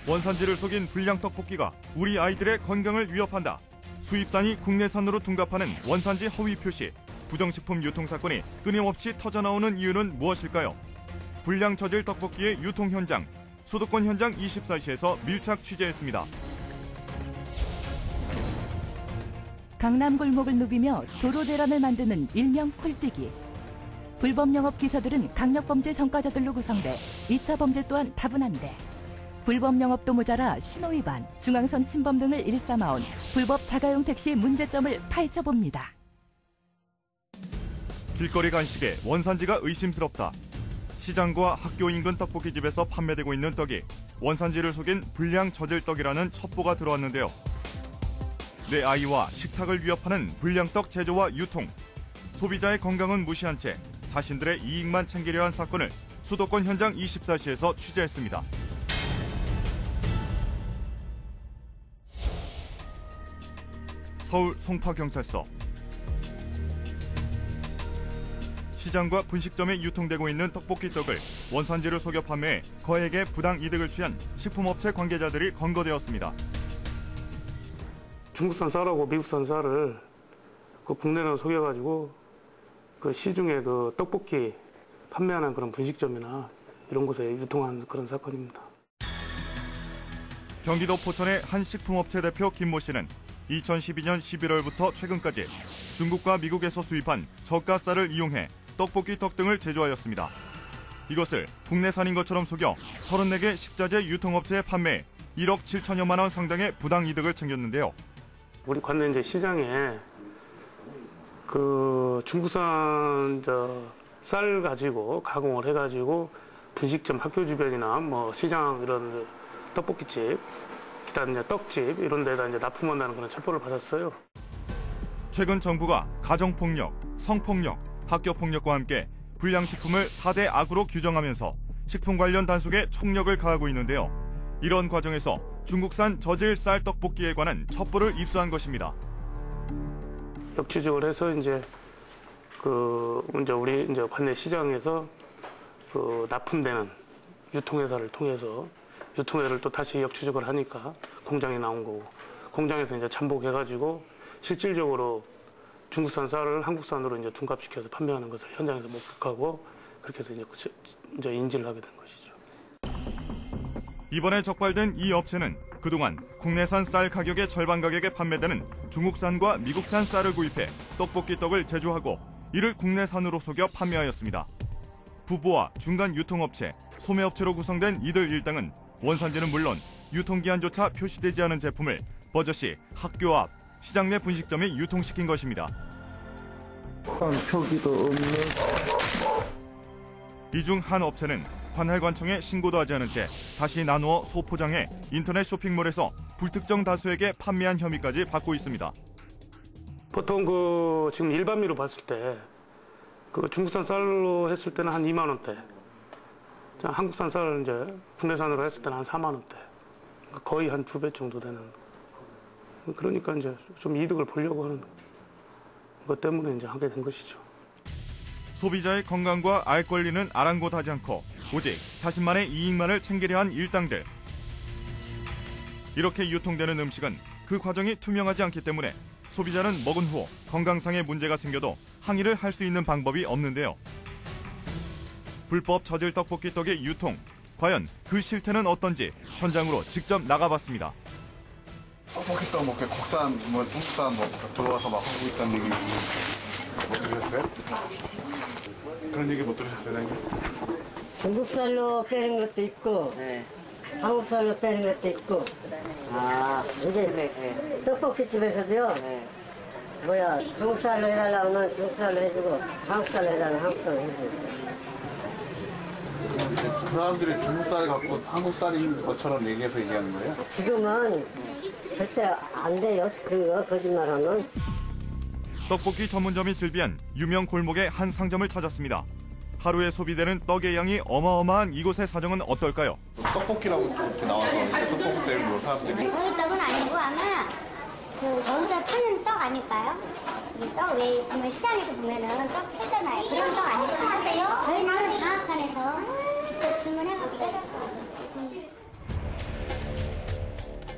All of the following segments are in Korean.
원산지를 속인 불량 떡볶이가 우리 아이들의 건강을 위협한다. 수입산이 국내산으로 둔갑하는 원산지 허위 표시, 부정식품 유통 사건이 끊임없이 터져나오는 이유는 무엇일까요? 불량 저질 떡볶이의 유통 현장, 수도권 현장 24시에서 밀착 취재했습니다. 강남 골목을 누비며 도로 대란을 만드는 일명 콜뜨기. 불법 영업 기사들은 강력범죄 전과자들로 구성돼 2차 범죄 또한 다분한데 불법 영업도 모자라 신호위반, 중앙선 침범 등을 일삼아온 불법 자가용 택시 문제점을 파헤쳐봅니다. 길거리 간식에 원산지가 의심스럽다. 시장과 학교 인근 떡볶이집에서 판매되고 있는 떡이 원산지를 속인 불량 저질 떡이라는 첩보가 들어왔는데요. 내 아이와 식탁을 위협하는 불량떡 제조와 유통, 소비자의 건강은 무시한 채 자신들의 이익만 챙기려 한 사건을 수도권 현장 24시에서 취재했습니다. 서울 송파경찰서. 시장과 분식점에 유통되고 있는 떡볶이 떡을 원산지를 속여 판매해 거액의 부당 이득을 취한 식품업체 관계자들이 검거되었습니다. 중국산 쌀하고 미국산 쌀을 국내로 속여가지고 시중에 떡볶이 판매하는 그런 분식점이나 이런 곳에 유통한 그런 사건입니다. 경기도 포천의 한 식품업체 대표 김모 씨는 2012년 11월부터 최근까지 중국과 미국에서 수입한 저가 쌀을 이용해 떡볶이 떡 등을 제조하였습니다. 이것을 국내산인 것처럼 속여 34개 식자재 유통업체에 판매해 1억 7천여만 원 상당의 부당 이득을 챙겼는데요. 우리 관내 이제 시장에 중국산 쌀 가지고 가공을 해가지고 분식점 학교 주변이나 시장 이런 떡볶이집, 기타 이제 떡집 이런 데다 이제 납품한다는 그런 첩보를 받았어요. 최근 정부가 가정폭력, 성폭력, 학교폭력과 함께 불량식품을 4대 악으로 규정하면서 식품 관련 단속에 총력을 가하고 있는데요. 이런 과정에서 중국산 저질 쌀 떡볶이에 관한 첩보를 입수한 것입니다. 역추적을 해서 이제 우리 관내 시장에서 납품되는 유통회사를 통해서 유통회를 또 다시 역추적을 하니까 공장에 나온 거고, 공장에서 이제 잠복해가지고 실질적으로 중국산 쌀을 한국산으로 이제 둔갑시켜서 판매하는 것을 현장에서 목격하고 그렇게 해서 이제 인지를 하게 된 것이죠. 이번에 적발된 이 업체는 그동안 국내산 쌀 가격의 절반 가격에 판매되는 중국산과 미국산 쌀을 구입해 떡볶이 떡을 제조하고 이를 국내산으로 속여 판매하였습니다. 부부와 중간 유통업체, 소매업체로 구성된 이들 일당은 원산지는 물론 유통기한조차 표시되지 않은 제품을 버젓이 학교 앞, 시장 내 분식점에 유통시킨 것입니다. 표기도 없는. 이 중 한 업체는 관할관청에 신고도 하지 않은 채 다시 나누어 소포장해 인터넷 쇼핑몰에서 불특정 다수에게 판매한 혐의까지 받고 있습니다. 보통 지금 일반미로 봤을 때 중국산 쌀로 했을 때는 한 2만 원대, 한국산 쌀 이제 국내산으로 했을 때는 한 4만 원대, 거의 한 2배 정도 되는. 그러니까 이제 좀 이득을 보려고 하는 것 때문에 이제 하게 된 것이죠. 소비자의 건강과 알 권리는 아랑곳하지 않고 오직 자신만의 이익만을 챙기려 한 일당들. 이렇게 유통되는 음식은 그 과정이 투명하지 않기 때문에 소비자는 먹은 후 건강상의 문제가 생겨도 항의를 할 수 있는 방법이 없는데요. 불법 저질 떡볶이 떡의 유통, 과연 그 실태는 어떤지 현장으로 직접 나가봤습니다. 떡볶이 떡 먹게 국산, 중국산 들어와서 막 하고 있다는 얘기 못 들으셨어요? 그런 얘기 못 들으셨어요, 선생님? 중국살로 빼는 것도 있고, 네. 한국살로 빼는 것도 있고. 이제 떡볶이집에서도요. 네. 중국살로 해달라면 중국살로 해주고, 한국살로 해달라면 한국살로 해주고. 그 사람들이 중국쌀 갖고 한국쌀인 것처럼 얘기해서 얘기하는 거예요? 지금은 절대 안 돼요. 그거 거짓말하면. 떡볶이 전문점이 즐비한 유명 골목의 한 상점을 찾았습니다. 하루에 소비되는 떡의 양이 어마어마한 이곳의 사정은 어떨까요? 떡볶이라고 이렇게 나와서 떡볶이 때문에 사람들이. 저희 떡은 아니고 아마 거기서 파는 떡 아닐까요? 이 떡 왜 보면 시장에서 보면은 떡 팔잖아요. 그런 떡 아니세요? 저희는 방앗간에서 직접 주문해갖고.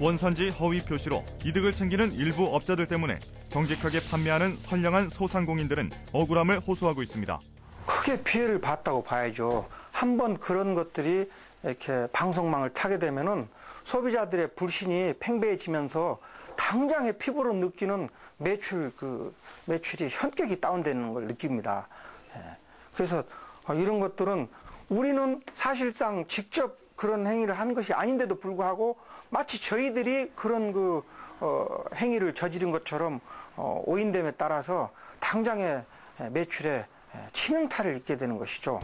원산지 허위 표시로 이득을 챙기는 일부 업자들 때문에 정직하게 판매하는 선량한 소상공인들은 억울함을 호소하고 있습니다. 크게 피해를 봤다고 봐야죠. 한번 그런 것들이 이렇게 방송망을 타게 되면은 소비자들의 불신이 팽배해지면서 당장의 피부로 느끼는 매출이 현격히 다운되는 걸 느낍니다. 그래서 이런 것들은 우리는 사실상 직접 그런 행위를 한 것이 아닌데도 불구하고 마치 저희들이 그런 행위를 저지른 것처럼 오인됨에 따라서 당장의 매출에 치명타를 입게 되는 것이죠.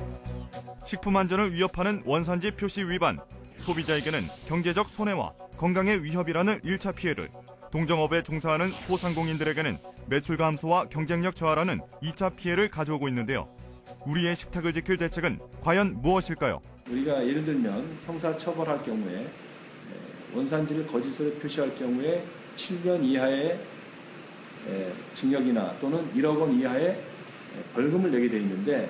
식품 안전을 위협하는 원산지 표시 위반, 소비자에게는 경제적 손해와 건강의 위협이라는 1차 피해를, 동정업에 종사하는 소상공인들에게는 매출 감소와 경쟁력 저하라는 2차 피해를 가져오고 있는데요. 우리의 식탁을 지킬 대책은 과연 무엇일까요? 우리가 예를 들면 형사 처벌할 경우에 원산지를 거짓으로 표시할 경우에 7년 이하의 징역이나 또는 1억 원 이하의 벌금을 내게 돼 있는데,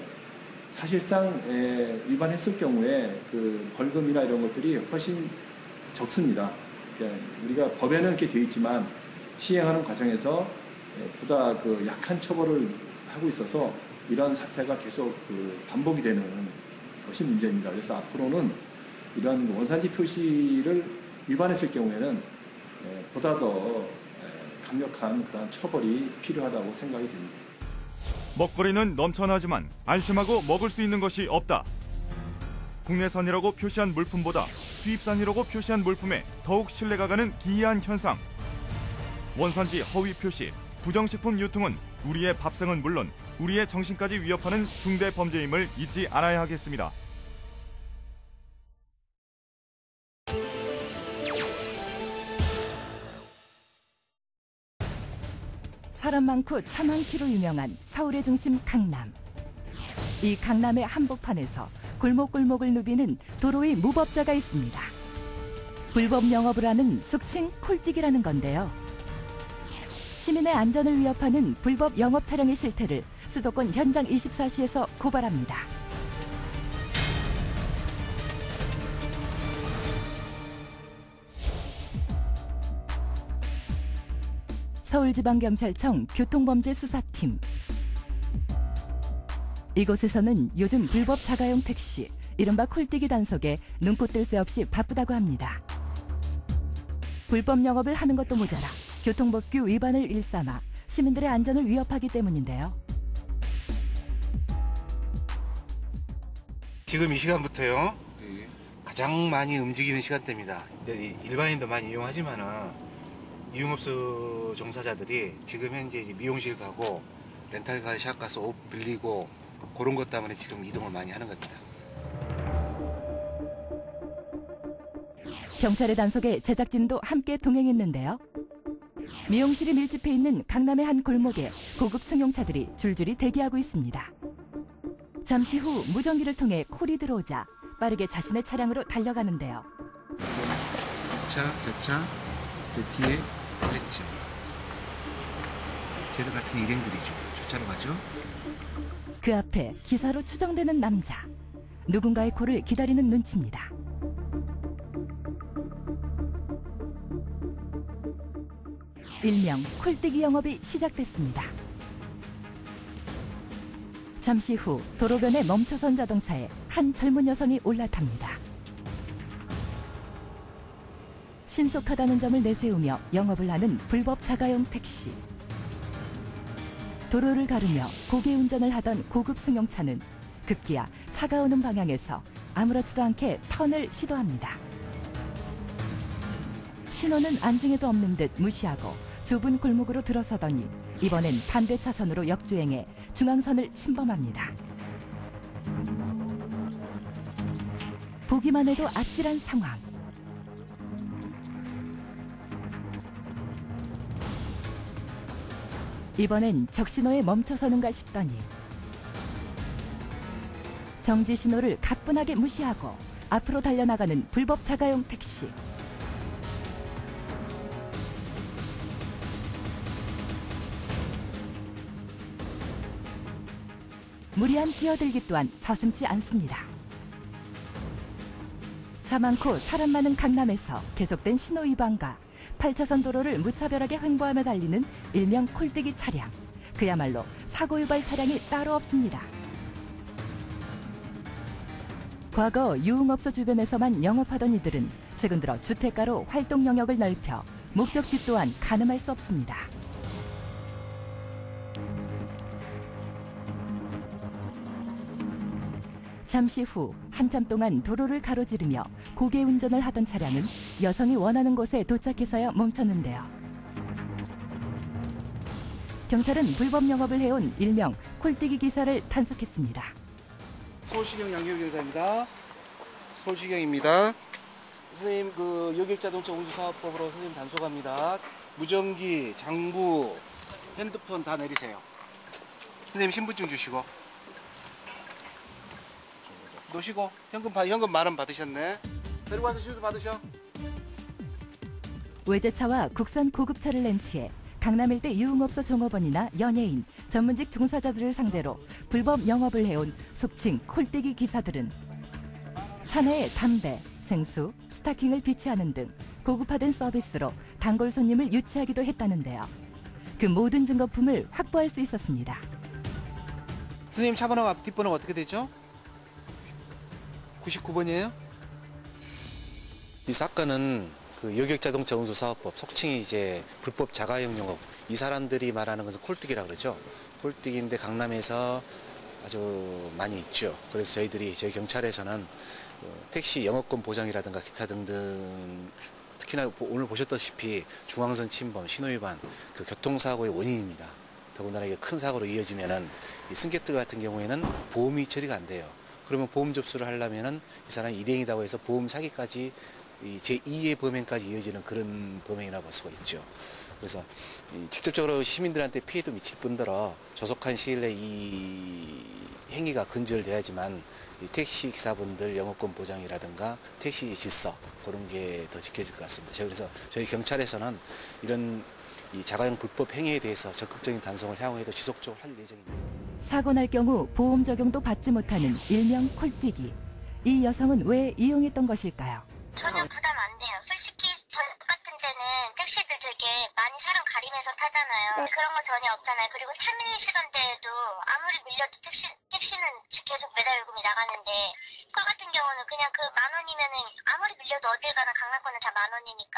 사실상 위반했을 경우에 그 벌금이나 이런 것들이 훨씬 적습니다. 그러니까 우리가 법에는 이렇게 되어 있지만 시행하는 과정에서 보다 약한 처벌을 하고 있어서 이런 사태가 계속 반복이 되는 것이 문제입니다. 그래서 앞으로는 이런 원산지 표시를 위반했을 경우에는 보다 더 강력한 그런 처벌이 필요하다고 생각이 됩니다. 먹거리는 넘쳐나지만 안심하고 먹을 수 있는 것이 없다. 국내산이라고 표시한 물품보다 수입산이라고 표시한 물품에 더욱 신뢰가 가는 기이한 현상. 원산지 허위 표시, 부정식품 유통은 우리의 밥상은 물론 우리의 정신까지 위협하는 중대 범죄임을 잊지 않아야 하겠습니다. 사람 많고 차 많기로 유명한 서울의 중심 강남. 이 강남의 한복판에서 골목골목을 누비는 도로의 무법자가 있습니다. 불법 영업을 하는 쑥칭 콜뛰기라는 건데요. 시민의 안전을 위협하는 불법 영업 차량의 실태를 수도권 현장 24시에서 고발합니다. 서울지방경찰청 교통범죄수사팀. 이곳에서는 요즘 불법 자가용 택시, 이른바 콜뛰기 단속에 눈코 뜰 새 없이 바쁘다고 합니다. 불법 영업을 하는 것도 모자라 교통법규 위반을 일삼아 시민들의 안전을 위협하기 때문인데요. 지금 이 시간부터요. 가장 많이 움직이는 시간대입니다. 일반인도 많이 이용하지만은 유흥업소 종사자들이 지금 현재 이제 미용실 가고 렌탈카 샵 가서 옷 빌리고 그런 것 때문에 지금 이동을 많이 하는 겁니다. 경찰의 단속에 제작진도 함께 동행했는데요. 미용실이 밀집해 있는 강남의 한 골목에 고급 승용차들이 줄줄이 대기하고 있습니다. 잠시 후 무전기를 통해 콜이 들어오자 빠르게 자신의 차량으로 달려가는데요. 저 뒤에 그랬죠. 쟤들 같은 일행들이죠. 저 차로 가죠. 그 앞에 기사로 추정되는 남자. 누군가의 콜을 기다리는 눈치입니다. 일명 콜뛰기 영업이 시작됐습니다. 잠시 후 도로변에 멈춰선 자동차에 한 젊은 여성이 올라탑니다. 신속하다는 점을 내세우며 영업을 하는 불법 자가용 택시. 도로를 가르며 고개 운전을 하던 고급 승용차는 급기야 차가 오는 방향에서 아무렇지도 않게 턴을 시도합니다. 신호는 안중에도 없는 듯 무시하고 좁은 골목으로 들어서더니 이번엔 반대 차선으로 역주행해 중앙선을 침범합니다. 보기만 해도 아찔한 상황. 이번엔 적신호에 멈춰서는가 싶더니 정지 신호를 가뿐하게 무시하고 앞으로 달려나가는 불법 자가용 택시. 무리한 끼어들기 또한 서슴지 않습니다. 차 많고 사람 많은 강남에서 계속된 신호 위반과 8차선 도로를 무차별하게 횡보하며 달리는 일명 콜뜨기 차량. 그야말로 사고 유발 차량이 따로 없습니다. 과거 유흥업소 주변에서만 영업하던 이들은 최근 들어 주택가로 활동 영역을 넓혀 목적지 또한 가늠할 수 없습니다. 잠시 후 한참 동안 도로를 가로지르며 고개 운전을 하던 차량은 여성이 원하는 곳에 도착해서야 멈췄는데요. 경찰은 불법 영업을 해온 일명 콜뜨기 기사를 단속했습니다. 서울시경 양기훈경사입니다. 서울시경입니다. 선생님, 여객자동차 운수사업법으로 선생님 단속합니다. 무전기, 장부, 핸드폰 다 내리세요. 선생님 신분증 주시고. 놓으시고 현금 10,000원 받으셨네. 데리고 와서 신수 받으셔. 외제차와 국산 고급차를 렌트해 강남 일대 유흥업소 종업원이나 연예인, 전문직 종사자들을 상대로 불법 영업을 해온 속칭 콜뜨기 기사들은 차 내에 담배, 생수, 스타킹을 비치하는 등 고급화된 서비스로 단골 손님을 유치하기도 했다는데요. 그 모든 증거품을 확보할 수 있었습니다. 선생님 차 번호가 뒷번호가 어떻게 되죠? 99번이에요? 이 사건은 여객자동차 운수사업법, 속칭이 이제 불법 자가용 영업, 이 사람들이 말하는 것은 콜뜨기라 그러죠. 콜뜨기인데 강남에서 아주 많이 있죠. 그래서 저희 경찰에서는 택시 영업권 보장이라든가 기타 등등, 특히나 오늘 보셨다시피 중앙선 침범, 신호위반, 교통사고의 원인입니다. 더군다나 이게 큰 사고로 이어지면은 이 승객들 같은 경우에는 보험이 처리가 안 돼요. 그러면 보험 접수를 하려면은 이 사람이 일행이라고 해서 보험 사기까지 제2의 범행까지 이어지는 그런 범행이라고 볼 수가 있죠. 그래서 직접적으로 시민들한테 피해도 미칠 뿐더러 조속한 시일 내에 이 행위가 근절돼야지만 택시 기사분들 영업권 보장이라든가 택시 질서 그런 게 더 지켜질 것 같습니다. 그래서 저희 경찰에서는 이런 이 자가용 불법 행위에 대해서 적극적인 단속을 향후에도 지속적으로 할 예정입니다. 사고 날 경우 보험 적용도 받지 못하는 일명 콜뜨기. 이 여성은 왜 이용했던 것일까요? 전혀 부담 안 돼요. 솔직히 저 같은 데는 택시들 되게 많이 사람 가리면서 타잖아요. 그런 거 전혀 없잖아요. 그리고 3일 시간대에도 아무리 밀려도 택시는 계속 매달 요금이 나가는데 콜 같은 경우는 그냥 그 10,000원이면은 아무리 밀려도 어딜 가나 강남권은 다 10,000원이니까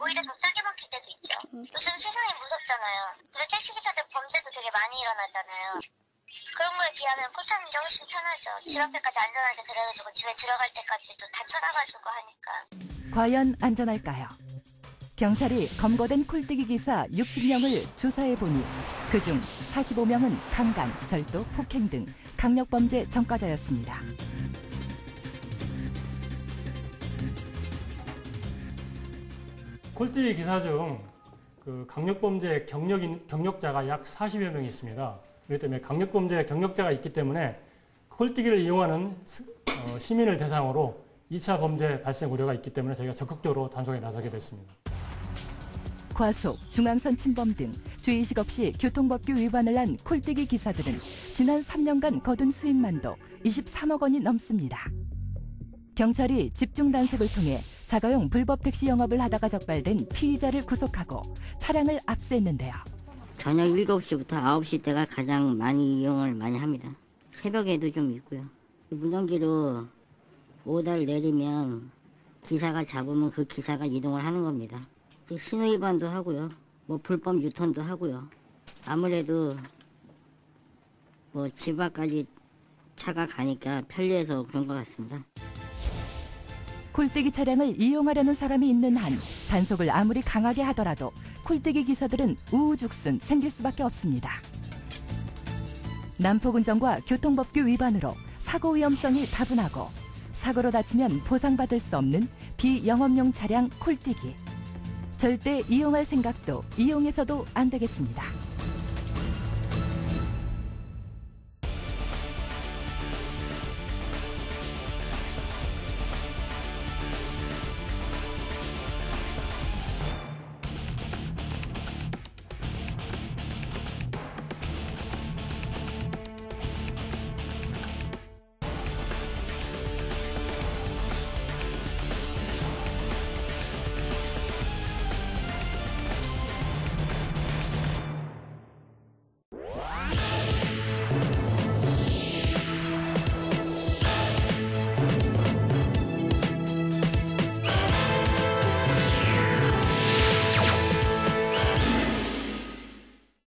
오히려 더 싸게 먹힐 때도 있죠. 요즘 세상이 무섭잖아요. 그리고 택시기사들 범죄도 되게 많이 일어나잖아요. 그런 거에 비하면 콜 타는 게 훨씬 편하죠. 집 앞에까지 안전하게 데려가지고 집에 들어갈 때까지도 다 쳐다봐주고 하니까. 과연 안전할까요? 경찰이 검거된 콜뜨기 기사 60명을 조사해보니 그중 45명은 강간, 절도, 폭행 등 강력범죄 전과자였습니다. 콜뜨기 기사 중 강력범죄 경력자가 약 40여 명이 있습니다. 그렇기 때문에 강력범죄 경력자가 있기 때문에 콜뜨기를 이용하는 시민을 대상으로 2차 범죄 발생 우려가 있기 때문에 저희가 적극적으로 단속에 나서게 됐습니다. 과속, 중앙선 침범 등 주의식 없이 교통법규 위반을 한 콜뜨기 기사들은 지난 3년간 거둔 수입만도 23억 원이 넘습니다. 경찰이 집중 단속을 통해 자가용 불법 택시 영업을 하다가 적발된 피의자를 구속하고 차량을 압수했는데요. 저녁 7시부터 9시 때가 가장 이용을 많이 합니다. 새벽에도 좀 있고요. 무전기로 오다를 내리면 기사가 잡으면 그 기사가 이동을 하는 겁니다. 신호위반도 하고요. 불법 유턴도 하고요. 아무래도 집 앞까지 차가 가니까 편리해서 그런 것 같습니다. 콜뜨기 차량을 이용하려는 사람이 있는 한 단속을 아무리 강하게 하더라도 콜뜨기 기사들은 우후죽순 생길 수밖에 없습니다. 난폭운전과 교통법규 위반으로 사고 위험성이 다분하고 사고로 다치면 보상받을 수 없는 비영업용 차량 콜뜨기. 절대 이용할 생각도 이용해서도 안 되겠습니다.